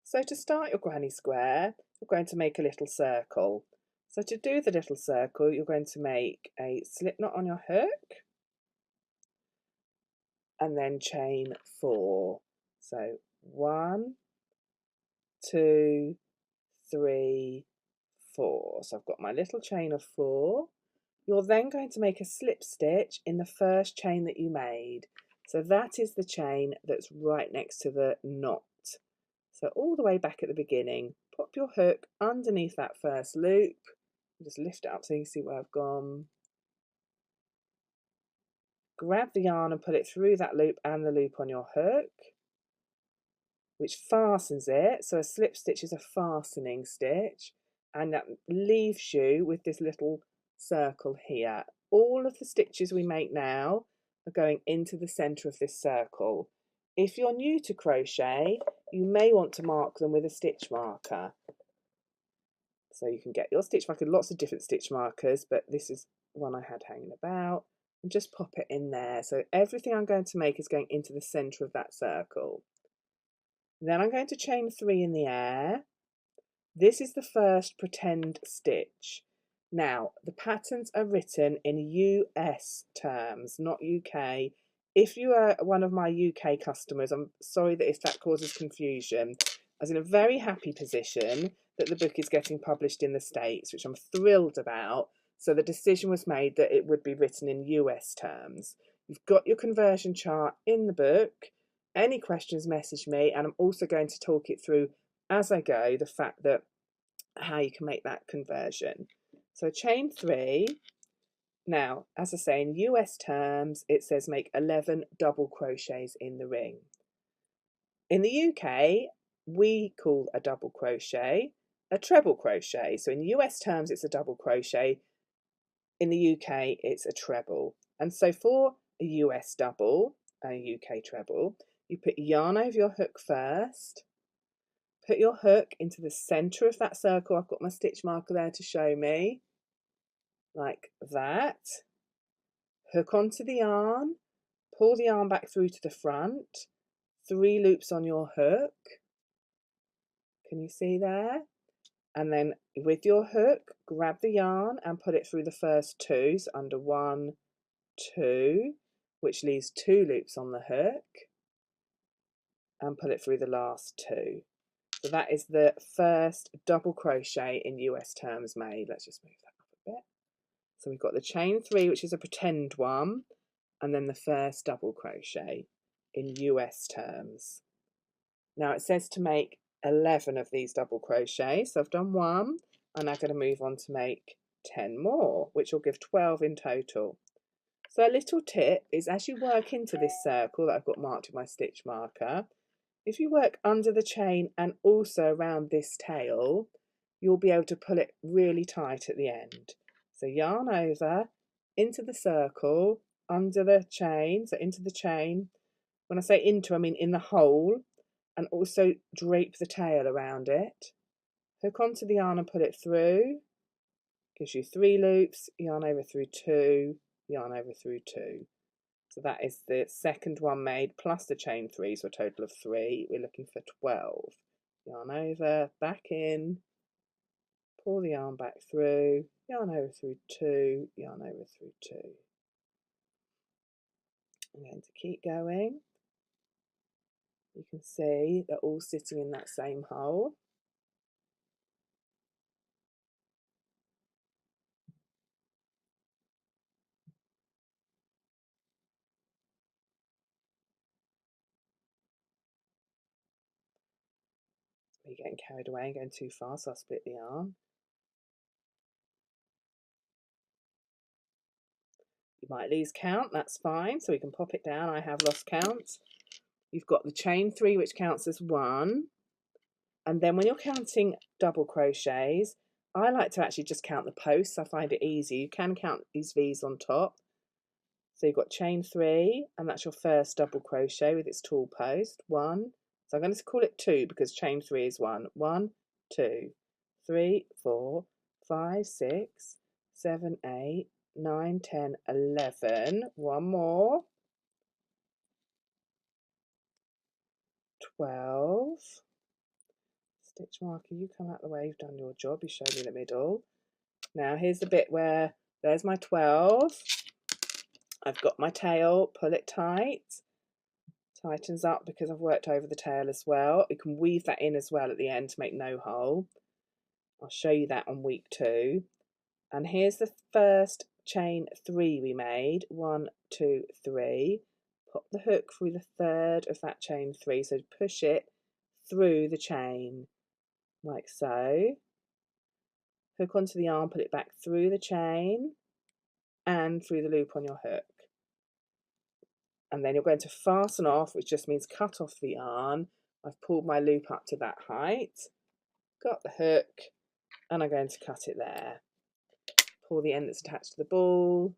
So to start your granny square, you're going to make a little circle. So to do the little circle, you're going to make a slip knot on your hook and then chain 4. So 1, 2, 3, 4. So I've got my little chain of 4. You're then going to make a slip stitch in the first chain that you made. So that is the chain that's right next to the knot. So all the way back at the beginning, pop your hook underneath that first loop. Just lift it up so you can see where I've gone. Grab the yarn and put it through that loop and the loop on your hook, which fastens it. So a slip stitch is a fastening stitch, and that leaves you with this little circle here. All of the stitches we make now are going into the centre of this circle. If you're new to crochet, you may want to mark them with a stitch marker. So you can get your stitch marker, lots of different stitch markers, but this is one I had hanging about, and just pop it in there. So everything I'm going to make is going into the centre of that circle. Then I'm going to chain 3 in the air. This is the first pretend stitch. Now, the patterns are written in US terms, not UK. If you are one of my UK customers, I'm sorry that if that causes confusion. I was in a very happy position that the book is getting published in the States, which I'm thrilled about. So the decision was made that it would be written in US terms. You've got your conversion chart in the book. Any questions, message me, and I'm also going to talk it through as I go, the fact that how you can make that conversion. So chain 3. Now, as I say, in US terms, it says make 11 double crochets in the ring. In the UK, we call a double crochet a treble crochet. So in US terms, it's a double crochet. In the UK, it's a treble. And so for a US double, a UK treble, you put yarn over your hook first. Put your hook into the centre of that circle. I've got my stitch marker there to show me, like that. Hook onto the yarn, pull the yarn back through to the front, 3 loops on your hook. Can you see there? And then with your hook, grab the yarn and put it through the first 2, so under 1, 2, which leaves 2 loops on the hook, and put it through the last 2. So that is the first double crochet in US terms made. Let's just move that up a bit. So we've got the chain 3, which is a pretend one, and then the first double crochet in US terms. Now it says to make 11 of these double crochets. So I've done 1. I'm now going to move on to make 10 more, which will give 12 in total. So a little tip is as you work into this circle that I've got marked with my stitch marker, if you work under the chain and also around this tail, you'll be able to pull it really tight at the end. So yarn over, into the circle, under the chain, so into the chain. When I say into, I mean in the hole, and also drape the tail around it. Hook onto the yarn and put it through. Gives you 3 loops, yarn over through 2, yarn over through 2. So that is the second one made plus the chain 3, so a total of 3. We're looking for 12. Yarn over, back in, pull the yarn back through, yarn over through 2, yarn over through 2. I'm going to keep going. You can see they're all sitting in that same hole. You're getting carried away and going too far, so I'll split the yarn. You might lose count, that's fine, so we can pop it down. I have lost count. You've got the chain 3, which counts as 1. And then when you're counting double crochets, I like to actually just count the posts. I find it easy. You can count these V's on top. So you've got chain 3, and that's your first double crochet with its tall post. 1. So I'm going to call it 2 because chain 3 is 1. 1, 2, 3, 4, 5, 6, 7, 8, 9, 10, 11. One more. 12. Stitch marker, you come out the way, you've done your job, you showed me the middle. Now here's the bit where, there's my 12. I've got my tail, pull it tight, tightens up because I've worked over the tail as well. You can weave that in as well at the end to make no hole. I'll show you that on week 2. And here's the first chain 3 we made. 1, 2, 3. Pop the hook through the third of that chain 3. So push it through the chain, like so. Hook onto the arm, put it back through the chain and through the loop on your hook. And then you're going to fasten off, which just means cut off the yarn. I've pulled my loop up to that height, got the hook, and I'm going to cut it there. Pull the end that's attached to the ball,